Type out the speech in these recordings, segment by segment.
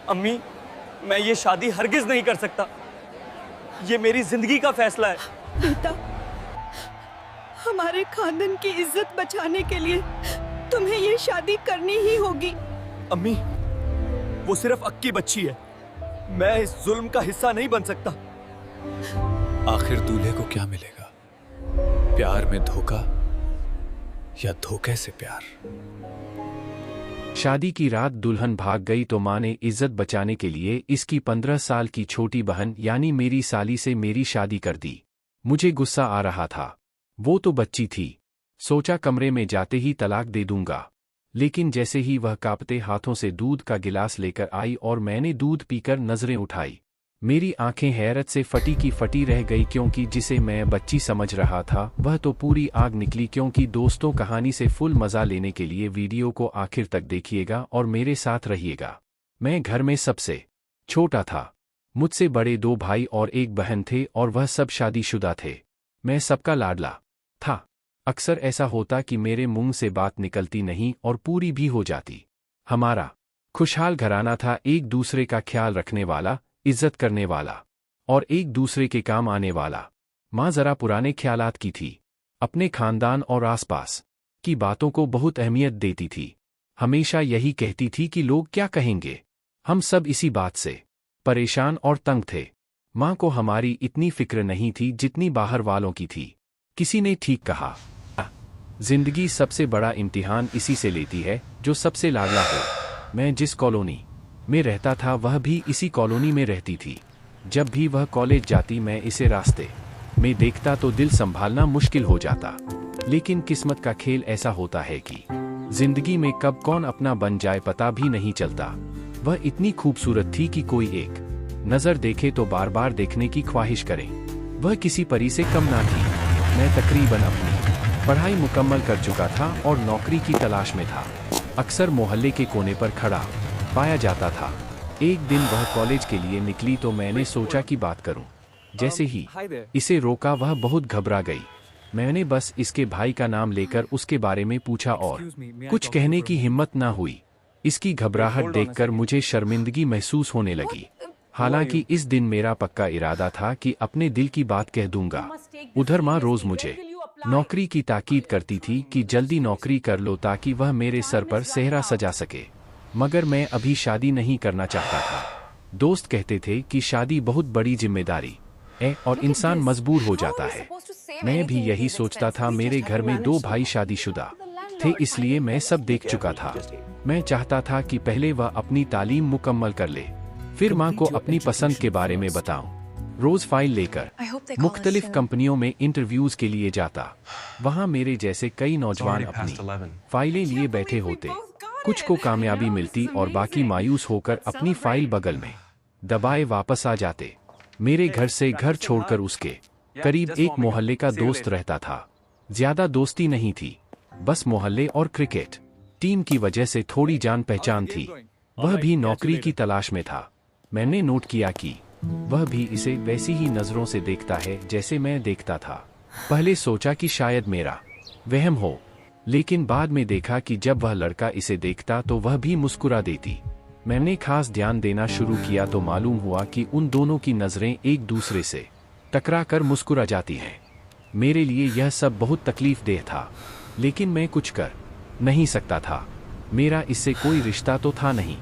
अम्मी, मैं ये शादी हरगिज नहीं कर सकता। ये मेरी जिंदगी का फैसला है। बेटा, हमारे खानदान की इज्जत बचाने के लिए तुम्हें ये शादी करनी ही होगी। अम्मी, वो सिर्फ अक्की बच्ची है। मैं इस जुल्म का हिस्सा नहीं बन सकता। आखिर दूल्हे को क्या मिलेगा? प्यार में धोखा या धोखे से प्यार? शादी की रात दुल्हन भाग गई तो माँ ने इज्जत बचाने के लिए इसकी 15 साल की छोटी बहन यानी मेरी साली से मेरी शादी कर दी। मुझे गुस्सा आ रहा था। वो तो बच्ची थी। सोचा कमरे में जाते ही तलाक दे दूंगा। लेकिन जैसे ही वह कांपते हाथों से दूध का गिलास लेकर आई और मैंने दूध पीकर नजरें उठाई, मेरी आंखें हैरत से फटी की फटी रह गई, क्योंकि जिसे मैं बच्ची समझ रहा था वह तो पूरी आग निकली। क्योंकि दोस्तों, कहानी से फुल मजा लेने के लिए वीडियो को आखिर तक देखिएगा और मेरे साथ रहिएगा। मैं घर में सबसे छोटा था। मुझसे बड़े 2 भाई और 1 बहन थे और वह सब शादीशुदा थे। मैं सबका लाडला था। अक्सर ऐसा होता कि मेरे मुंह से बात निकलती नहीं और पूरी भी हो जाती। हमारा खुशहाल घराना था, एक दूसरे का ख्याल रखने वाला, इज्जत करने वाला और एक दूसरे के काम आने वाला। माँ जरा पुराने ख्यालात की थी। अपने खानदान और आसपास की बातों को बहुत अहमियत देती थी। हमेशा यही कहती थी कि लोग क्या कहेंगे। हम सब इसी बात से परेशान और तंग थे। माँ को हमारी इतनी फिक्र नहीं थी जितनी बाहर वालों की थी। किसी ने ठीक कहा, जिंदगी सबसे बड़ा इम्तिहान इसी से लेती है जो सबसे लाडला हो। मैं जिस कॉलोनी में रहता था वह भी इसी कॉलोनी में रहती थी। जब भी वह कॉलेज जाती मैं इसे रास्ते में देखता तो दिल संभालना मुश्किल हो जाता। लेकिन किस्मत का खेल ऐसा होता है कि जिंदगी में कब कौन अपना बन जाए पता भी नहीं चलता। वह इतनी खूबसूरत थी कि कोई एक नजर देखे तो बार बार देखने की ख्वाहिश करे। वह किसी परी से कम ना थी। मैं तकरीबन अपनी पढ़ाई मुकम्मल कर चुका था और नौकरी की तलाश में था। अक्सर मोहल्ले के कोने पर खड़ा पाया जाता था। एक दिन वह कॉलेज के लिए निकली तो मैंने सोचा कि बात करूं। जैसे ही इसे रोका वह बहुत घबरा गई। मैंने बस इसके भाई का नाम लेकर उसके बारे में पूछा और कुछ कहने की हिम्मत ना हुई। इसकी घबराहट देखकर मुझे शर्मिंदगी महसूस होने लगी। हालांकि इस दिन मेरा पक्का इरादा था कि अपने दिल की बात कह दूंगा। उधर माँ रोज मुझे नौकरी की ताकीद करती थी कि जल्दी नौकरी कर लो ताकि वह मेरे सर पर सेहरा सजा सके। मगर मैं अभी शादी नहीं करना चाहता था। दोस्त कहते थे कि शादी बहुत बड़ी जिम्मेदारी है और इंसान मजबूर हो जाता है। मैं भी यही सोचता था। मेरे घर में 2 भाई शादीशुदा थे, इसलिए मैं सब देख चुका था। मैं चाहता था कि पहले वह अपनी तालीम मुकम्मल कर ले, फिर माँ को अपनी पसंद के बारे में बताऊं। रोज फाइल लेकर मुख्तलिफ कंपनियों में इंटरव्यूज के लिए जाता। वहाँ मेरे जैसे कई नौजवान अपनी फाइलें लिए बैठे होते। कुछ को कामयाबी मिलती और बाकी मायूस होकर अपनी फाइल बगल में दबाए वापस आ जाते। मेरे घर से घर छोड़कर उसके करीब एक मोहल्ले का दोस्त रहता था। ज्यादा दोस्ती नहीं थी, बस मोहल्ले और क्रिकेट टीम की वजह से थोड़ी जान पहचान थी। वह भी नौकरी की तलाश में था। मैंने नोट किया कि वह भी इसे वैसी ही नजरों से देखता है जैसे मैं देखता था। पहले सोचा कि शायद मेरा वहम हो, लेकिन बाद में देखा कि जब वह लड़का इसे देखता तो वह भी मुस्कुरा देती। मैंने खास ध्यान देना शुरू किया तो मालूम हुआ कि उन दोनों की नजरें एक दूसरे से टकराकर मुस्कुरा जाती हैं। मेरे लिए यह सब बहुत तकलीफदेह था, लेकिन मैं कुछ कर नहीं सकता था। मेरा इससे कोई रिश्ता तो था नहीं।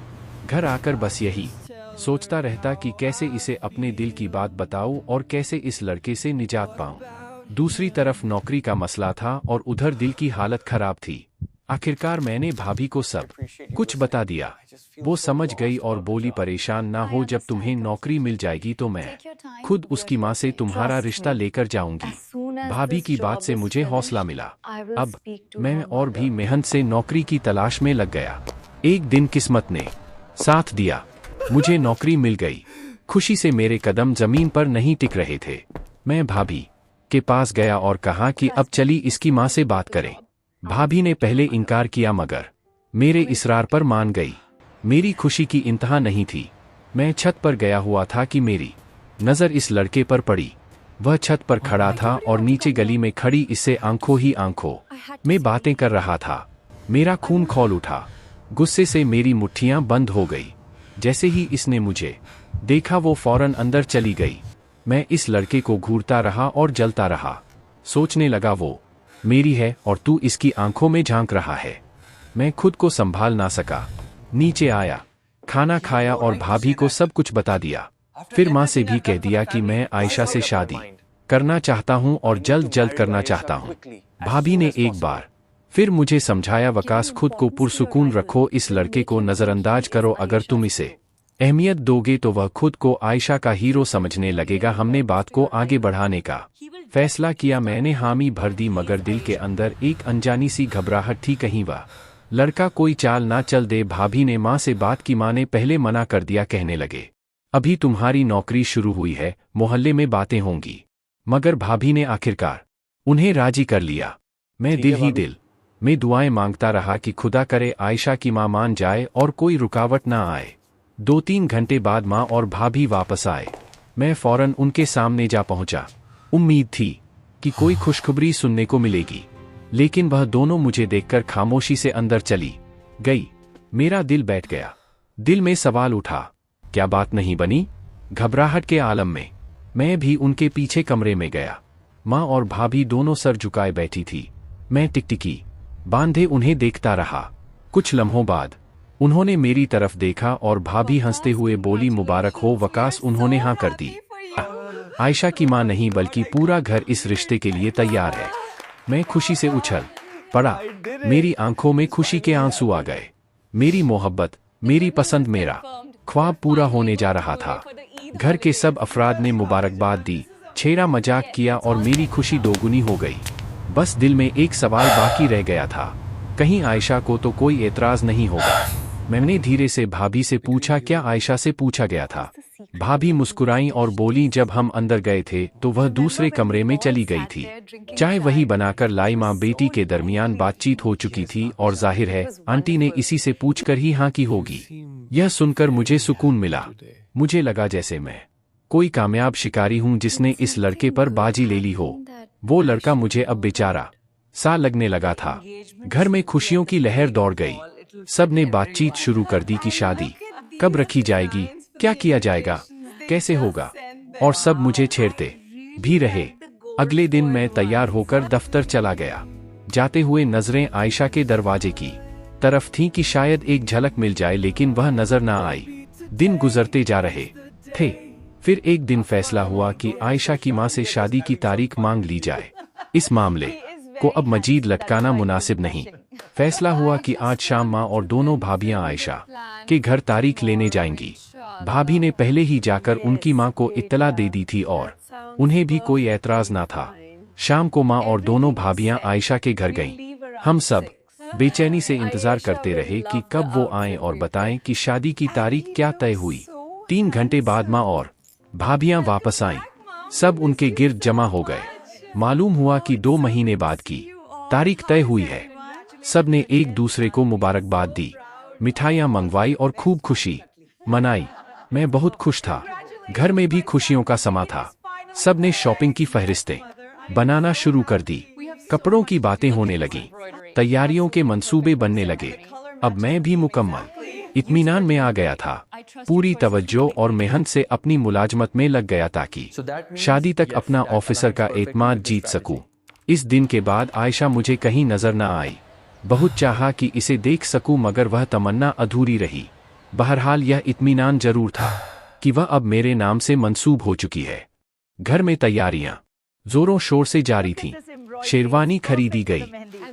घर आकर बस यही सोचता रहता कि कैसे इसे अपने दिल की बात बताऊं और कैसे इस लड़के से निजात पाऊं। दूसरी तरफ नौकरी का मसला था और उधर दिल की हालत खराब थी। आखिरकार मैंने भाभी को सब कुछ बता दिया। वो समझ गई और बोली, परेशान ना हो, जब तुम्हें नौकरी मिल जाएगी तो मैं खुद उसकी माँ से तुम्हारा रिश्ता लेकर जाऊंगी। भाभी की बात से मुझे हौसला मिला। अब मैं और भी मेहनत से नौकरी की तलाश में लग गया। एक दिन किस्मत ने साथ दिया, मुझे नौकरी मिल गई। खुशी से मेरे कदम जमीन पर नहीं टिक रहे थे। मैं भाभी के पास गया और कहा कि अब चली इसकी माँ से बात करें। भाभी ने पहले इनकार किया मगर मेरे इसरार पर मान गई। मेरी खुशी की इंतहा नहीं थी। मैं छत पर गया हुआ था कि मेरी नज़र इस लड़के पर पड़ी। वह छत पर खड़ा था और नीचे गली में खड़ी इससे आंखों ही आंखों में बातें कर रहा था। मेरा खून खौल उठा। गुस्से से मेरी मुट्ठियां बंद हो गई। जैसे ही इसने मुझे देखा वो फौरन अंदर चली गई। मैं इस लड़के को घूरता रहा और जलता रहा। सोचने लगा वो मेरी है और तू इसकी आंखों में झांक रहा है। मैं खुद को संभाल ना सका, नीचे आया, खाना खाया और भाभी को सब कुछ बता दिया। फिर माँ से भी कह दिया कि मैं आयशा से शादी करना चाहता हूँ और जल्द जल्द करना चाहता हूँ। भाभी ने एक बार फिर मुझे समझाया, वकास खुद को पुरसुकून रखो, इस लड़के को नज़रअंदाज करो, अगर तुम इसे अहमियत दोगे तो वह खुद को आयशा का हीरो समझने लगेगा। हमने बात को आगे बढ़ाने का फैसला किया। मैंने हामी भर दी मगर दिल के अंदर एक अनजानी सी घबराहट थी, कहीं वह लड़का कोई चाल ना चल दे। भाभी ने माँ से बात की, माँ ने पहले मना कर दिया, कहने लगे अभी तुम्हारी नौकरी शुरू हुई है, मोहल्ले में बातें होंगी। मगर भाभी ने आखिरकार उन्हें राजी कर लिया। मैं दिल ही दिल में दुआएं मांगता रहा कि खुदा करे आयशा की माँ मान जाए और कोई रुकावट ना आए। 2-3 घंटे बाद माँ और भाभी वापस आए। मैं फौरन उनके सामने जा पहुंचा। उम्मीद थी कि कोई खुशखबरी सुनने को मिलेगी, लेकिन वह दोनों मुझे देखकर खामोशी से अंदर चली गई। मेरा दिल बैठ गया। दिल में सवाल उठा, क्या बात नहीं बनी? घबराहट के आलम में मैं भी उनके पीछे कमरे में गया। माँ और भाभी दोनों सर झुकाए बैठी थी। मैं टिकटिकी बांधे उन्हें देखता रहा। कुछ लम्हों बाद उन्होंने मेरी तरफ देखा और भाभी हंसते हुए बोली, मुबारक हो वकास। उन्होंने हाँ कर दी। आयशा की माँ नहीं बल्कि पूरा घर इस रिश्ते के लिए तैयार है। मैं खुशी से उछल पड़ा। मेरी आंखों में खुशी के आंसू आ गए। मेरी मोहब्बत, मेरी पसंद, मेरा ख्वाब पूरा होने जा रहा था। घर के सब अफराद ने मुबारकबाद दी, छेड़ा मजाक किया और मेरी खुशी दोगुनी हो गई। बस दिल में एक सवाल बाकी रह गया था, कहीं आयशा को तो कोई एतराज नहीं होगा। मैंने धीरे से भाभी से पूछा, क्या आयशा से पूछा गया था? भाभी मुस्कुराई और बोली, जब हम अंदर गए थे तो वह दूसरे कमरे में चली गई थी। चाय वही बनाकर लाई। माँ बेटी के दरमियान बातचीत हो चुकी थी और जाहिर है आंटी ने इसी से पूछकर ही हाँ की होगी। यह सुनकर मुझे सुकून मिला। मुझे लगा जैसे मैं कोई कामयाब शिकारी हूँ जिसने इस लड़के पर बाजी ले ली हो। वो लड़का मुझे अब बेचारा सा लगने लगा था। घर में खुशियों की लहर दौड़ गई। सब ने बातचीत शुरू कर दी कि शादी कब रखी जाएगी, क्या किया जाएगा, कैसे होगा, और सब मुझे छेड़ते भी रहे। अगले दिन मैं तैयार होकर दफ्तर चला गया। जाते हुए नजरें आयशा के दरवाजे की तरफ थीं कि शायद एक झलक मिल जाए, लेकिन वह नजर ना आई। दिन गुजरते जा रहे थे। फिर एक दिन फैसला हुआ कि आयशा की माँ से शादी की तारीख मांग ली जाए। इस मामले को अब मजीद लटकाना मुनासिब नहीं। फैसला हुआ कि आज शाम माँ और दोनों भाभियां आयशा के घर तारीख लेने जाएंगी। भाभी ने पहले ही जाकर उनकी माँ को इत्तला दे दी थी और उन्हें भी कोई ऐतराज ना था। शाम को माँ और दोनों भाभियां आयशा के घर गईं। हम सब बेचैनी से इंतजार करते रहे कि कब वो आएं और बताएं कि शादी की तारीख क्या तय हुई। 3 घंटे बाद माँ और भाभियां वापस आईं। सब उनके गिर्द जमा हो गए। मालूम हुआ कि 2 महीने बाद की तारीख तय हुई है। सब ने एक दूसरे को मुबारकबाद दी, मिठाइयाँ मंगवाई और खूब खुशी मनाई। मैं बहुत खुश था। घर में भी खुशियों का समा था। सब ने शॉपिंग की फहरिस्तें बनाना शुरू कर दी। कपड़ों की बातें होने लगी। तैयारियों के मंसूबे बनने लगे। अब मैं भी मुकम्मल इत्मीनान में आ गया था। पूरी तवज्जो और मेहनत से अपनी मुलाजमत में लग गया ताकि शादी तक अपना ऑफिसर का एतमाद जीत सकूं। इस दिन के बाद आयशा मुझे कहीं नजर न आई। बहुत चाहा कि इसे देख सकूं मगर वह तमन्ना अधूरी रही। बहरहाल यह इत्मीनान जरूर था कि वह अब मेरे नाम से मंसूब हो चुकी है। घर में तैयारियां जोरों शोर से जारी थीं। शेरवानी खरीदी गई।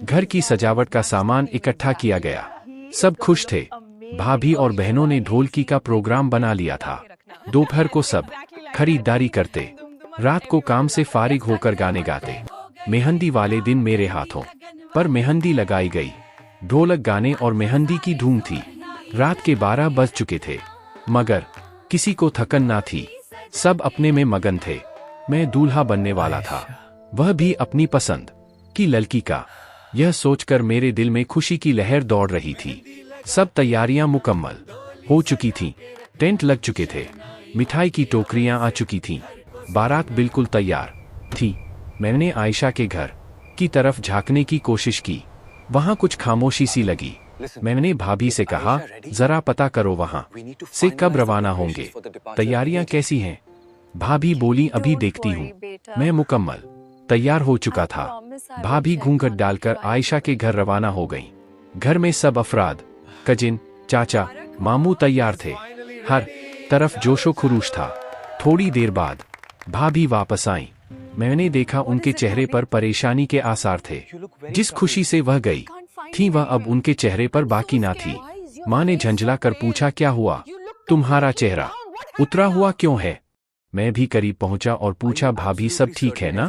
घर की सजावट का सामान इकट्ठा किया गया। सब खुश थे। भाभी और बहनों ने ढोलकी का प्रोग्राम बना लिया था। दोपहर को सब खरीदारी करते, रात को काम से फारिग होकर गाने गाते। मेहंदी वाले दिन मेरे हाथों पर मेहंदी लगाई गई। ढोलक, गाने और मेहंदी की धूम थी। रात के 12 बज चुके थे मगर किसी को थकन ना थी। सब अपने में मगन थे। मैं दूल्हा बनने वाला था, वह भी अपनी पसंद की लड़की का। यह सोचकर मेरे दिल में खुशी की लहर दौड़ रही थी। सब तैयारियां मुकम्मल हो चुकी थीं। टेंट लग चुके थे। मिठाई की टोकरियां आ चुकी थीं। बारात बिल्कुल तैयार थी। मैंने आयशा के घर की तरफ झांकने की कोशिश की। वहां कुछ खामोशी सी लगी। मैंने भाभी से कहा, जरा पता करो वहां से कब रवाना होंगे, तैयारियां कैसी हैं? भाभी बोली, अभी देखती हूँ। मैं मुकम्मल तैयार हो चुका था। भाभी घूंघट डालकर आयशा के घर रवाना हो गईं। घर में सब अफराद, कजिन, चाचा, मामू तैयार थे। हर तरफ जोशो खरूश था। थोड़ी देर बाद भाभी वापस आईं। मैंने देखा उनके चेहरे पर परेशानी के आसार थे। जिस खुशी से वह गई थी वह अब उनके चेहरे पर बाकी ना थी। माँ ने झंझला कर पूछा, क्या हुआ? तुम्हारा चेहरा उतरा हुआ क्यों है? मैं भी करीब पहुंचा और पूछा, भाभी सब ठीक है ना?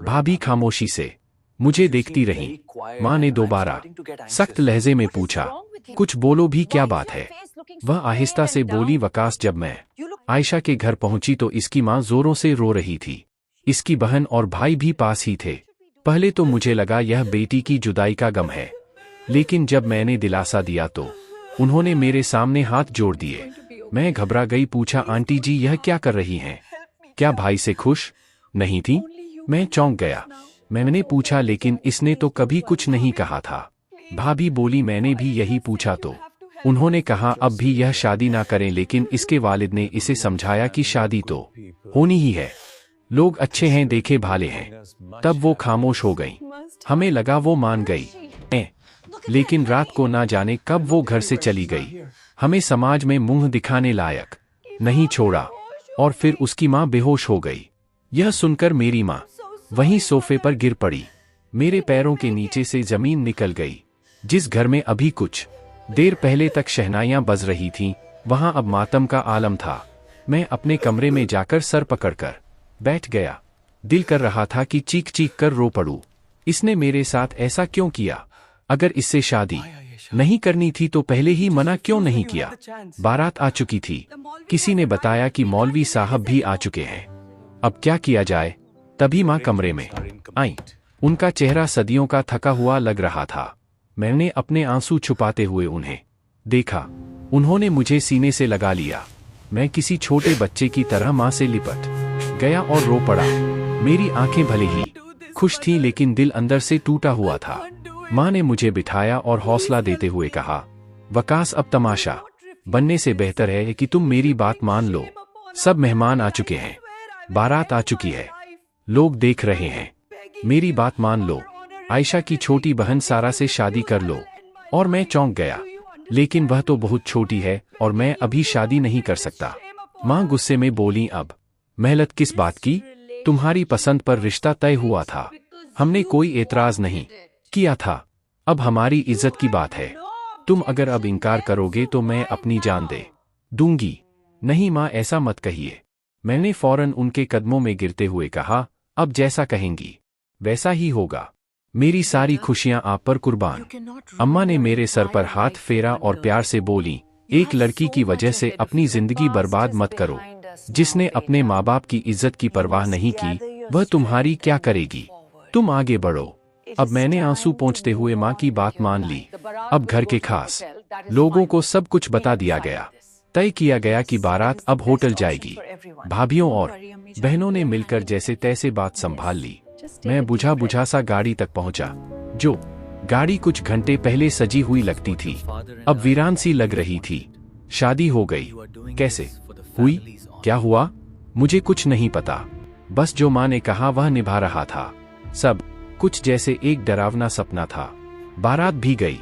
भाभी खामोशी से मुझे देखती रही। माँ ने दोबारा सख्त लहजे में पूछा, कुछ बोलो भी, क्या बात है? वह आहिस्ता से बोली, वकास, जब मैं आयशा के घर पहुंची तो इसकी माँ जोरों से रो रही थी। इसकी बहन और भाई भी पास ही थे। पहले तो मुझे लगा यह बेटी की जुदाई का गम है, लेकिन जब मैंने दिलासा दिया तो उन्होंने मेरे सामने हाथ जोड़ दिए। मैं घबरा गई। पूछा, आंटी जी यह क्या कर रही हैं? क्या भाई से खुश नहीं थी? मैं चौंक गया। मैंने पूछा, लेकिन इसने तो कभी कुछ नहीं कहा था। भाभी बोली, मैंने भी यही पूछा तो उन्होंने कहा अब भी यह शादी ना करें, लेकिन इसके वालिद ने इसे समझाया कि शादी तो होनी ही है। लोग अच्छे हैं, देखे भाले हैं। तब वो खामोश हो गई। हमें लगा वो मान गई, लेकिन रात को ना जाने कब वो घर से चली गई। हमें समाज में मुंह दिखाने लायक नहीं छोड़ा। और फिर उसकी माँ बेहोश हो गई। यह सुनकर मेरी माँ वहीं सोफे पर गिर पड़ी। मेरे पैरों के नीचे से जमीन निकल गई। जिस घर में अभी कुछ देर पहले तक शहनाइयां बज रही थीं, वहां अब मातम का आलम था। मैं अपने कमरे में जाकर सर पकड़कर बैठ गया। दिल कर रहा था कि चीख चीख कर रो पड़ूं। इसने मेरे साथ ऐसा क्यों किया? अगर इससे शादी नहीं करनी थी तो पहले ही मना क्यों नहीं किया? बारात आ चुकी थी। किसी ने बताया कि मौलवी साहब भी आ चुके हैं। अब क्या किया जाए? तभी माँ कमरे में आई। उनका चेहरा सदियों का थका हुआ लग रहा था। मैंने अपने आंसू छुपाते हुए उन्हें देखा। उन्होंने मुझे सीने से लगा लिया। मैं किसी छोटे बच्चे की तरह माँ से लिपट गया और रो पड़ा। मेरी आंखें भले ही खुश थीं, लेकिन दिल अंदर से टूटा हुआ था। माँ ने मुझे बिठाया और हौसला देते हुए कहा, वकास, अब तमाशा बनने से बेहतर है कि तुम मेरी बात मान लो। सब मेहमान आ चुके हैं, बारात आ चुकी है, लोग देख रहे हैं। मेरी बात मान लो। आयशा की छोटी बहन सारा से शादी कर लो। और मैं चौंक गया, लेकिन वह तो बहुत छोटी है और मैं अभी शादी नहीं कर सकता। माँ गुस्से में बोली, अब मेहनत किस बात की? तुम्हारी पसंद पर रिश्ता तय हुआ था, हमने कोई एतराज नहीं किया था। अब हमारी इज्जत की बात है। तुम अगर अब इनकार करोगे तो मैं अपनी जान दे दूंगी। नहीं माँ, ऐसा मत कहिए। मैंने फौरन उनके कदमों में गिरते हुए कहा, अब जैसा कहेंगी वैसा ही होगा। मेरी सारी खुशियां आप पर कुर्बान। अम्मा ने मेरे सर पर हाथ फेरा और प्यार से बोली, एक लड़की की वजह से अपनी जिंदगी बर्बाद मत करो। जिसने अपने माँ बाप की इज्जत की परवाह नहीं की, वह तुम्हारी क्या करेगी? तुम आगे बढ़ो। अब मैंने आंसू पोंछते हुए माँ की बात मान ली। अब घर के खास लोगों को सब कुछ बता दिया गया। तय किया गया कि बारात अब होटल जाएगी। भाभियों और बहनों ने मिलकर जैसे तैसे बात संभाल ली। मैं बुझा बुझा सा गाड़ी तक पहुंचा। जो गाड़ी कुछ घंटे पहले सजी हुई लगती थी, अब वीरान सी लग रही थी। शादी हो गई। कैसे हुई? क्या हुआ? मुझे कुछ नहीं पता। बस जो माँ ने कहा वह निभा रहा था। सब कुछ जैसे एक डरावना सपना था। बारात भी गई,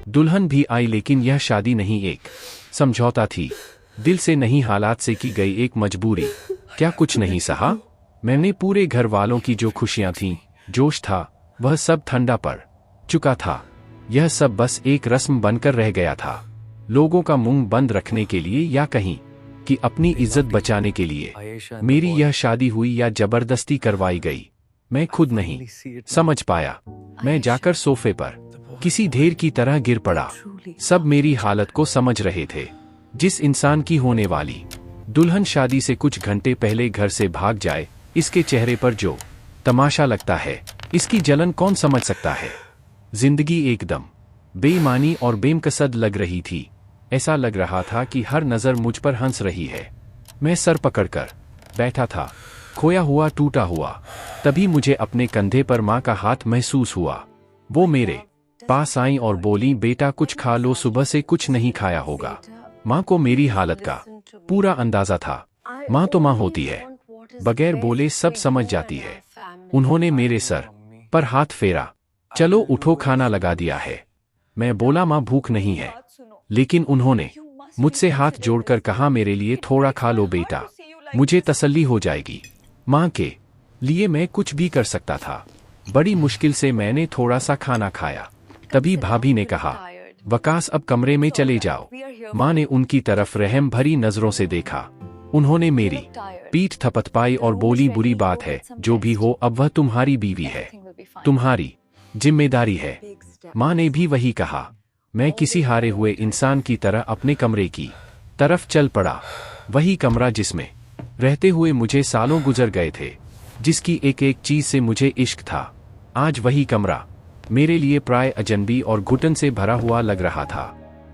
दुल्हन भी आई, लेकिन यह शादी नहीं, एक समझौता थी। दिल से नहीं, हालात से की गई एक मजबूरी। क्या कुछ नहीं सहा? मैंने पूरे घर वालों की जो खुशियां थीं, जोश था, वह सब ठंडा पड़ चुका था। यह सब बस एक रस्म बनकर रह गया था। लोगों का मुंह बंद रखने के लिए या कहीं कि अपनी इज्जत बचाने के लिए मेरी यह शादी हुई या जबरदस्ती करवाई गई, मैं खुद नहीं समझ पाया। मैं जाकर सोफे पर किसी ढेर की तरह गिर पड़ा। सब मेरी हालत को समझ रहे थे। जिस इंसान की होने वाली दुल्हन शादी से कुछ घंटे पहले घर से भाग जाए, इसके चेहरे पर जो तमाशा लगता है, इसकी जलन कौन समझ सकता है? जिंदगी एकदम बेईमानी और बेमकसद लग रही थी। ऐसा लग रहा था कि हर नजर मुझ पर हंस रही है। मैं सर पकड़कर बैठा था, खोया हुआ, टूटा हुआ। तभी मुझे अपने कंधे पर माँ का हाथ महसूस हुआ। वो मेरे पास आईं और बोली, बेटा कुछ खा लो, सुबह से कुछ नहीं खाया होगा। माँ को मेरी हालत का पूरा अंदाजा था। माँ तो माँ होती है, बगैर बोले सब समझ जाती है। उन्होंने मेरे सर पर हाथ फेरा, चलो उठो, खाना लगा दिया है। मैं बोला, माँ भूख नहीं है, लेकिन उन्होंने मुझसे हाथ जोड़कर कहा, मेरे लिए थोड़ा खा लो बेटा, मुझे तसल्ली हो जाएगी। माँ के लिए मैं कुछ भी कर सकता था। बड़ी मुश्किल से मैंने थोड़ा सा खाना खाया। तभी भाभी ने कहा, वकास अब कमरे में चले जाओ। माँ ने उनकी तरफ रहम भरी नजरों से देखा। उन्होंने मेरी पीठ थपथपाई और बोली, बुरी बात है, जो भी हो अब वह तुम्हारी बीवी है, तुम्हारी जिम्मेदारी है। माँ ने भी वही कहा। मैं किसी हारे हुए इंसान की तरह अपने कमरे की तरफ चल पड़ा। वही कमरा जिसमें रहते हुए मुझे सालों गुजर गए थे, जिसकी एक एक चीज से इश्क इश्क था। आज वही कमरा मेरे लिए प्राय अजनबी और घुटन से भरा हुआ लग रहा था।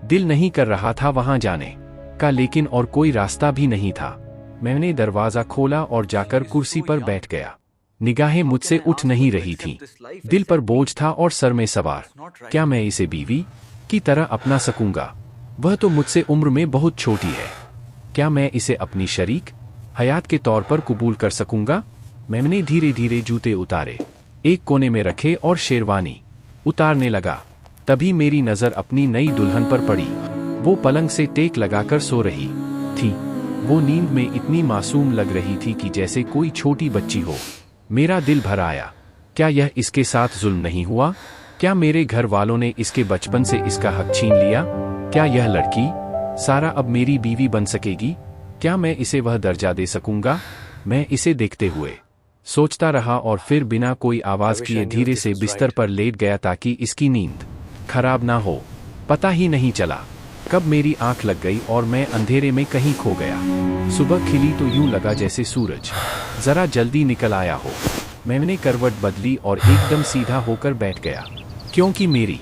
दिल नहीं कर रहा था वहां जाने का, लेकिन और कोई रास्ता भी नहीं था। मैंने दरवाजा खोला और जाकर कुर्सी पर बैठ गया। निगाहें मुझसे उठ नहीं रही थीं। दिल पर बोझ था और सर में सवार। क्या मैं इसे बीवी की तरह अपना सकूंगा? वह तो मुझसे उम्र में बहुत छोटी है। क्या मैं इसे अपनी शरीक हयात के तौर पर कबूल कर सकूंगा? मैंने धीरे धीरे जूते उतारे, एक कोने में रखे और शेरवानी उतारने लगा। तभी मेरी नजर अपनी नई दुल्हन पर पड़ी। वो पलंग से टेक लगाकर सो रही थी। वो नींद में इतनी मासूम लग रही थी कि जैसे कोई छोटी बच्ची हो। मेरा दिल भर आया। क्या यह इसके साथ जुल्म नहीं हुआ? क्या मेरे घर वालों ने इसके बचपन से इसका हक छीन लिया? क्या यह लड़की सारा अब मेरी बीवी बन सकेगी? क्या मैं इसे वह दर्जा दे सकूंगा? मैं इसे देखते हुए सोचता रहा और फिर बिना कोई आवाज किए धीरे से बिस्तर पर लेट गया ताकि इसकी नींद खराब ना हो। पता ही नहीं चला कब मेरी आंख लग गई और मैं अंधेरे में कहीं खो गया। सुबह खिली तो यूं लगा जैसे सूरज जरा जल्दी निकल आया हो। मैंने करवट बदली और एकदम सीधा होकर बैठ गया, क्योंकि मेरी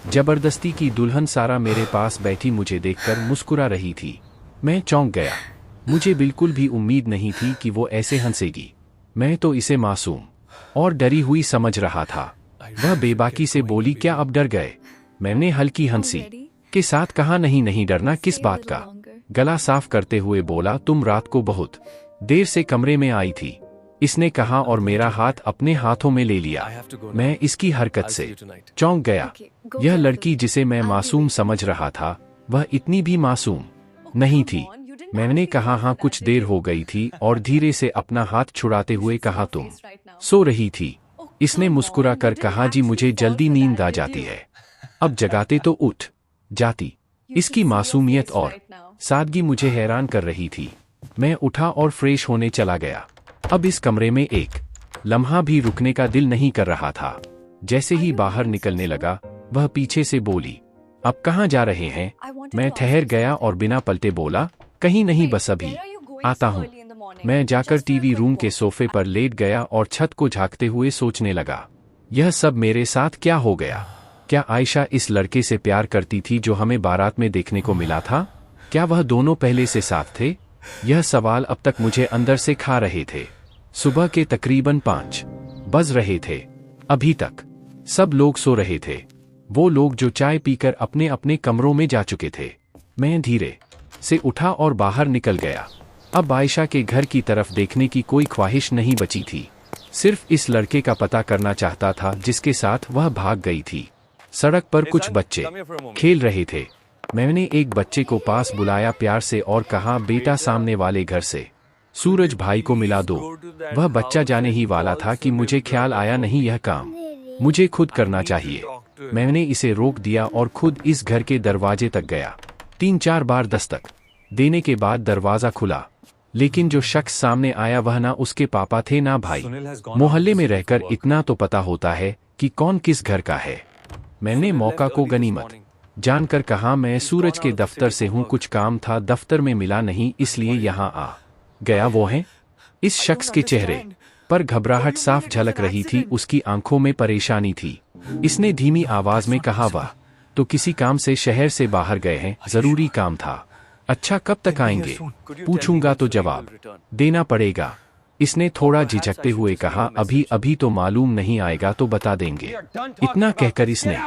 जबरदस्ती की दुल्हन सारा मेरे पास बैठी मुझे देखकर मुस्कुरा रही थी। मैं चौंक गया। मुझे बिल्कुल भी उम्मीद नहीं थी कि वो ऐसे हंसेगी। मैं तो इसे मासूम और डरी हुई समझ रहा था। वह बेबाकी से बोली, क्या अब डर गए? मैंने हल्की हंसी के साथ कहा, नहीं नहीं, डरना किस बात का? गला साफ करते हुए बोला, तुम रात को बहुत देर से कमरे में आई थी, इसने कहा और मेरा हाथ अपने हाथों में ले लिया। मैं इसकी हरकत से चौंक गया। यह लड़की जिसे मैं मासूम समझ रहा था, वह इतनी भी मासूम नहीं थी। मैंने कहा, हाँ कुछ देर हो गई थी, और धीरे से अपना हाथ छुड़ाते हुए कहा, तुम सो रही थी? इसने मुस्कुरा कर कहा, जी मुझे जल्दी नींद आ जाती है, अब जगाते तो उठ जाती। इसकी मासूमियत और सादगी मुझे हैरान कर रही थी। मैं उठा और फ्रेश होने चला गया। अब इस कमरे में एक लम्हा भी रुकने का दिल नहीं कर रहा था। जैसे ही बाहर निकलने लगा, वह पीछे से बोली, अब कहाँ जा रहे हैं? मैं ठहर गया और बिना पलटे बोला, कहीं नहीं, बस अभी आता हूँ। मैं जाकर टीवी रूम के सोफे पर लेट गया और छत को झांकते हुए सोचने लगा, यह सब मेरे साथ क्या हो गया? क्या आयशा इस लड़के से प्यार करती थी जो हमें बारात में देखने को मिला था? क्या वह दोनों पहले से साथ थे? यह सवाल अब तक मुझे अंदर से खा रहे थे। सुबह के तकरीबन 5 बज रहे थे। अभी तक सब लोग सो रहे थे, वो लोग जो चाय पीकर अपने अपने कमरों में जा चुके थे। मैं धीरे से उठा और बाहर निकल गया। अब आयशा के घर की तरफ देखने की कोई ख्वाहिश नहीं बची थी। सिर्फ इस लड़के का पता करना चाहता था जिसके साथ वह भाग गई थी। सड़क पर कुछ बच्चे खेल रहे थे। मैंने एक बच्चे को पास बुलाया प्यार से और कहा, बेटा सामने वाले घर से सूरज भाई को मिला दो। वह बच्चा जाने ही वाला था कि मुझे ख्याल आया, नहीं, यह काम मुझे खुद करना चाहिए। मैंने इसे रोक दिया और खुद इस घर के दरवाजे तक गया। 3-4 बार दस्तक देने के बाद दरवाजा खुला, लेकिन जो शख्स सामने आया वह ना उसके पापा थे ना भाई। मोहल्ले में रहकर इतना तो पता होता है कि कौन किस घर का है। मैंने मौका को गनीमत जानकर कहा, मैं सूरज के दफ्तर से हूँ, कुछ काम था, दफ्तर में मिला नहीं इसलिए यहाँ आ गया। वो है? इस शख्स के चेहरे पर घबराहट साफ झलक रही थी, उसकी आंखों में परेशानी थी। इसने धीमी आवाज में कहा, वाह, तो किसी काम से शहर से बाहर गए हैं? जरूरी काम था। अच्छा, कब तक आएंगे? पूछूंगा तो जवाब देना पड़ेगा। इसने थोड़ा झिझकते हुए कहा, अभी अभी तो मालूम नहीं आएगा तो बता देंगे। इतना कहकर इसने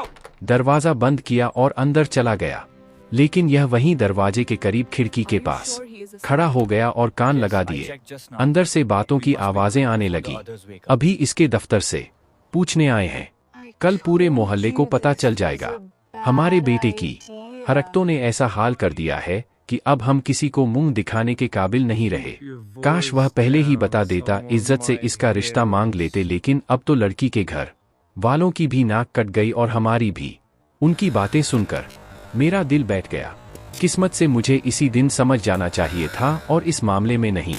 दरवाजा बंद किया और अंदर चला गया। लेकिन यह वहीं दरवाजे के करीब खिड़की के पास खड़ा हो गया और कान लगा दिए। अंदर से बातों की आवाजें आने लगी। अभी इसके दफ्तर से पूछने आए हैं, कल पूरे मोहल्ले को पता चल जाएगा। हमारे बेटे की हरकतों ने ऐसा हाल कर दिया है कि अब हम किसी को मुंह दिखाने के काबिल नहीं रहे। काश वह पहले ही बता देता, इज्जत से इसका रिश्ता मांग लेते। लेकिन अब तो लड़की के घर वालों की भी नाक कट गई और हमारी भी। उनकी बातें सुनकर मेरा दिल बैठ गया। किस्मत से मुझे इसी दिन समझ जाना चाहिए था और इस मामले में नहीं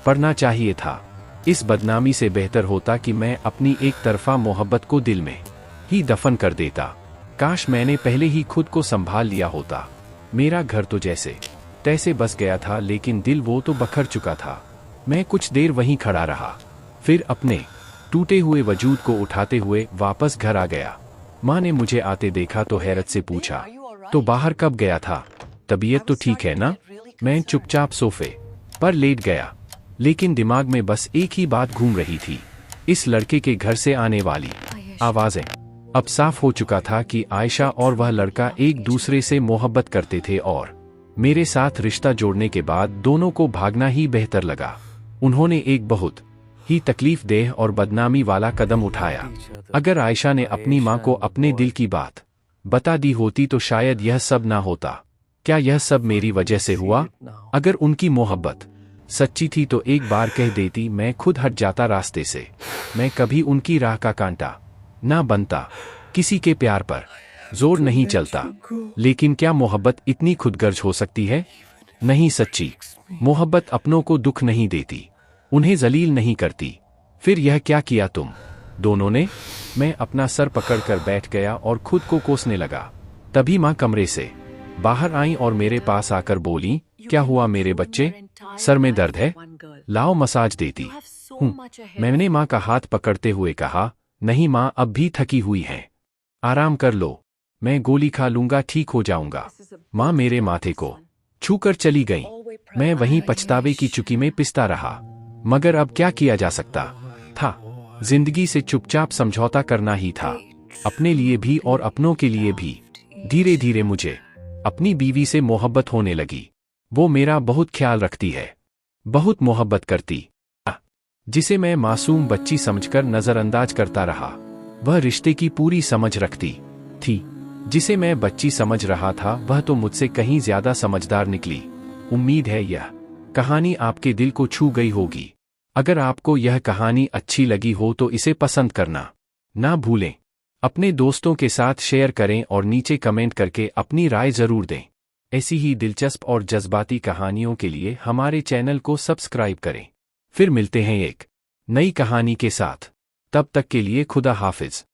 पड़ना चाहिए था। इस बदनामी से बेहतर होता कि मैं अपनी एक तरफा मोहब्बत को दिल में ही दफन कर देता। काश मैंने पहले ही खुद को संभाल लिया होता। मेरा घर तो जैसे तैसे बस गया था, लेकिन दिल वो तो बखर चुका था। मैं कुछ देर वहीं खड़ा रहा, फिर अपने टूटे हुए वजूद को उठाते हुए वापस घर आ गया। माँ ने मुझे आते देखा तो हैरत से पूछा, तो बाहर कब गया था? तबीयत तो ठीक है ना? मैं चुपचाप सोफे पर लेट गया, लेकिन दिमाग में बस एक ही बात घूम रही थी। इस लड़के के घर से आने वाली आवाजें। अब साफ हो चुका था कि आयशा और वह लड़का एक दूसरे से मोहब्बत करते थे और मेरे साथ रिश्ता जोड़ने के बाद दोनों को भागना ही बेहतर लगा। उन्होंने एक बहुत ही तकलीफदेह और बदनामी वाला कदम उठाया। अगर आयशा ने अपनी माँ को अपने दिल की बात बता दी होती तो शायद यह सब ना होता। क्या यह सब मेरी वजह से हुआ? अगर उनकी मोहब्बत सच्ची थी तो एक बार कह देती, मैं खुद हट जाता रास्ते से। मैं कभी उनकी राह का कांटा ना बनता। किसी के प्यार पर जोर नहीं चलता। लेकिन क्या मोहब्बत इतनी खुदगर्ज हो सकती है? नहीं, सच्ची मोहब्बत अपनों को दुख नहीं देती, उन्हें जलील नहीं करती। फिर यह क्या किया तुम दोनों ने? मैं अपना सर पकड़कर बैठ गया और खुद को कोसने लगा। तभी माँ कमरे से बाहर आई और मेरे पास आकर बोली, क्या हुआ मेरे बच्चे? सर में दर्द है? लाओ मसाज देती हूँ। मैंने माँ का हाथ पकड़ते हुए कहा, नहीं माँ, अब भी थकी हुई हैं, आराम कर लो, मैं गोली खा लूंगा, ठीक हो जाऊंगा। माँ मेरे माथे को छूकर चली गई। मैं वहीं पछतावे की चुकी में पिसता रहा, मगर अब क्या किया जा सकता था? जिंदगी से चुपचाप समझौता करना ही था, अपने लिए भी और अपनों के लिए भी। धीरे धीरे मुझे अपनी बीवी से मोहब्बत होने लगी। वो मेरा बहुत ख्याल रखती है, बहुत मोहब्बत करती, जिसे मैं मासूम बच्ची समझकर नजरअंदाज करता रहा। वह रिश्ते की पूरी समझ रखती थी। जिसे मैं बच्ची समझ रहा था वह तो मुझसे कहीं ज्यादा समझदार निकली। उम्मीद है यह कहानी आपके दिल को छू गई होगी। अगर आपको यह कहानी अच्छी लगी हो तो इसे पसंद करना ना भूलें। अपने दोस्तों के साथ शेयर करें और नीचे कमेंट करके अपनी राय जरूर दें। ऐसी ही दिलचस्प और जज्बाती कहानियों के लिए हमारे चैनल को सब्सक्राइब करें। फिर मिलते हैं एक नई कहानी के साथ। तब तक के लिए खुदा हाफिज।